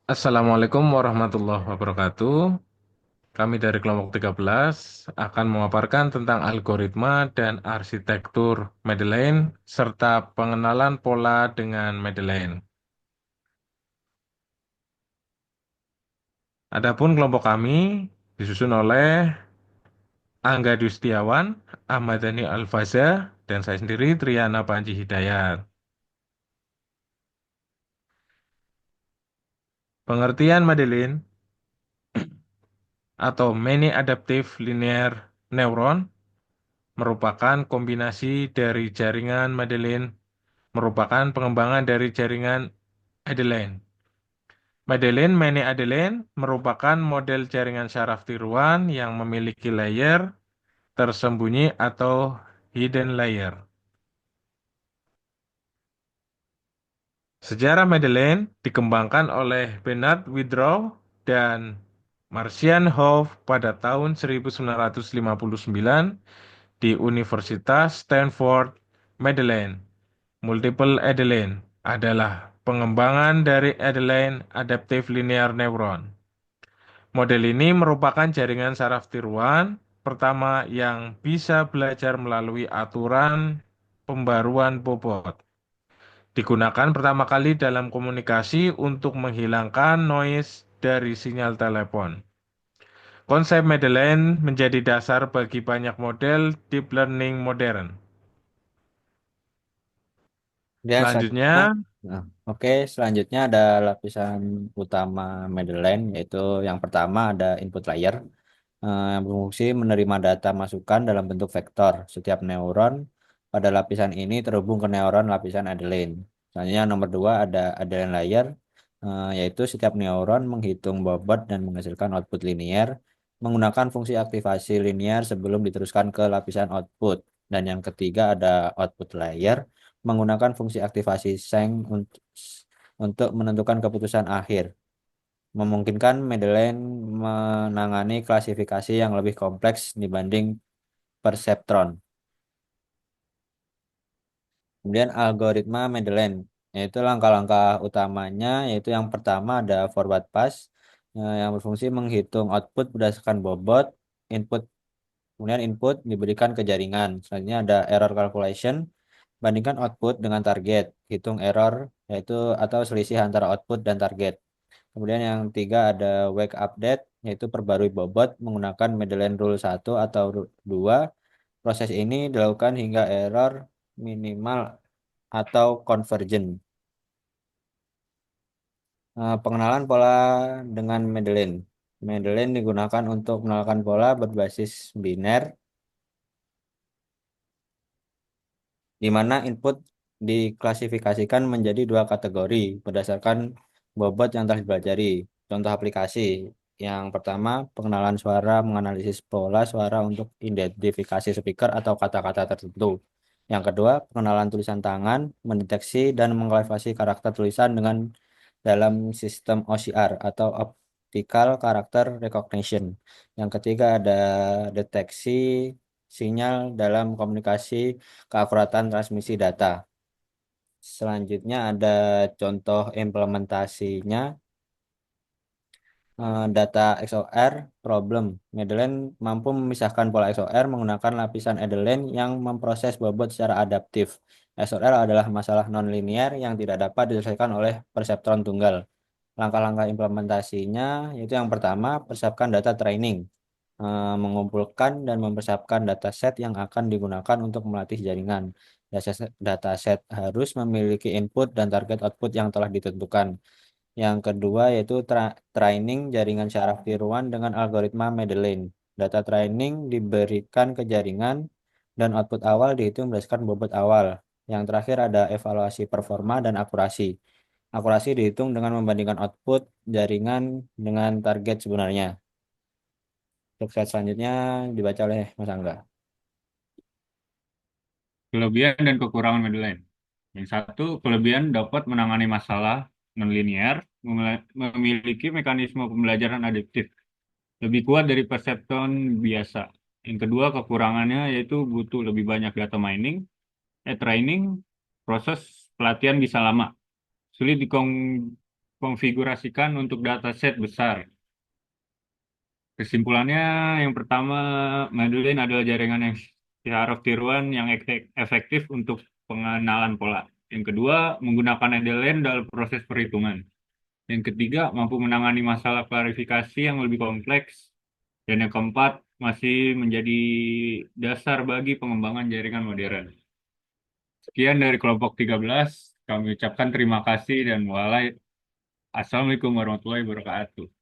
Assalamualaikum warahmatullahi wabarakatuh. Kami dari kelompok 13 akan memaparkan tentang algoritma dan arsitektur Medellin serta pengenalan pola dengan Medellin. Adapun kelompok kami disusun oleh Angga Dustiawan, Ahmad Dhani Alfaza, dan saya sendiri Triana Panji Hidayat. Pengertian Medellin atau Many Adaptive Linear Neuron merupakan kombinasi dari jaringan Medellin merupakan pengembangan dari jaringan Adeline. Many Adeline merupakan model jaringan syaraf tiruan yang memiliki layer tersembunyi atau hidden layer. Sejarah Medellin dikembangkan oleh Bernard Withrow dan Marcian Hoff pada tahun 1959 di Universitas Stanford, Medellin. Multiple Adeline adalah pengembangan dari Adeline Adaptive Linear Neuron. Model ini merupakan jaringan saraf tiruan pertama yang bisa belajar melalui aturan pembaruan bobot. Digunakan pertama kali dalam komunikasi untuk menghilangkan noise dari sinyal telepon. Konsep Medellin menjadi dasar bagi banyak model deep learning modern. Kemudian selanjutnya, Selanjutnya, oke, selanjutnya ada lapisan utama Medellin, yaitu yang pertama ada input layer yang berfungsi menerima data masukan dalam bentuk vektor. Setiap neuron pada lapisan ini terhubung ke neuron lapisan Adeline. Selanjutnya nomor dua ada Adeline layer, yaitu setiap neuron menghitung bobot dan menghasilkan output linear menggunakan fungsi aktivasi linear sebelum diteruskan ke lapisan output. Dan yang ketiga ada output layer menggunakan fungsi aktivasi Sheng untuk menentukan keputusan akhir, memungkinkan Medellin menangani klasifikasi yang lebih kompleks dibanding perseptron. Kemudian algoritma Medellin, yaitu langkah-langkah utamanya, yaitu yang pertama ada forward pass, yang berfungsi menghitung output berdasarkan bobot, input, kemudian input diberikan ke jaringan. Selanjutnya ada error calculation, bandingkan output dengan target, hitung error, yaitu atau selisih antara output dan target. Kemudian yang tiga ada wake update, yaitu perbarui bobot menggunakan Medellin Rule 1 atau Rule 2. Proses ini dilakukan hingga error minimal atau convergent. Pengenalan pola dengan Medellin. Medellin digunakan untuk mengenalkan pola berbasis biner, di mana input diklasifikasikan menjadi dua kategori berdasarkan bobot yang telah dipelajari. Contoh aplikasi. Yang pertama, pengenalan suara menganalisis pola suara untuk identifikasi speaker atau kata-kata tertentu. Yang kedua, pengenalan tulisan tangan, mendeteksi dan mengklasifikasi karakter tulisan dengan dalam sistem OCR atau Optical Character Recognition. Yang ketiga ada deteksi sinyal dalam komunikasi keakuratan transmisi data. Selanjutnya ada contoh implementasinya, data XOR problem. Medellin mampu memisahkan pola XOR menggunakan lapisan Adeline yang memproses bobot secara adaptif. XOR adalah masalah nonlinear yang tidak dapat diselesaikan oleh perseptron tunggal. Langkah-langkah implementasinya yaitu yang pertama, persiapkan data training. Mengumpulkan dan mempersiapkan dataset yang akan digunakan untuk melatih jaringan. Dataset harus memiliki input dan target output yang telah ditentukan. Yang kedua yaitu training jaringan syaraf tiruan dengan algoritma Medellin. Data training diberikan ke jaringan dan output awal dihitung berdasarkan bobot awal. Yang terakhir ada evaluasi performa dan akurasi. Akurasi dihitung dengan membandingkan output jaringan dengan target sebenarnya. Untuk slide selanjutnya dibaca oleh Mas Angga. kelebihan dan kekurangan Medellin. Yang satu, kelebihan dapat menangani masalah nonlinear, memiliki mekanisme pembelajaran adaptif, lebih kuat dari perseptron biasa. Yang kedua, kekurangannya yaitu butuh lebih banyak data mining, training, proses pelatihan bisa lama, sulit konfigurasikan untuk dataset besar. Kesimpulannya, yang pertama, Madeline adalah jaringan yang secara tiruan yang efektif untuk pengenalan pola. Yang kedua, menggunakan Madeline dalam proses perhitungan. Yang ketiga, mampu menangani masalah klarifikasi yang lebih kompleks. Dan yang keempat, masih menjadi dasar bagi pengembangan jaringan modern. Sekian dari kelompok 13. Kami ucapkan terima kasih dan Assalamualaikum warahmatullahi wabarakatuh.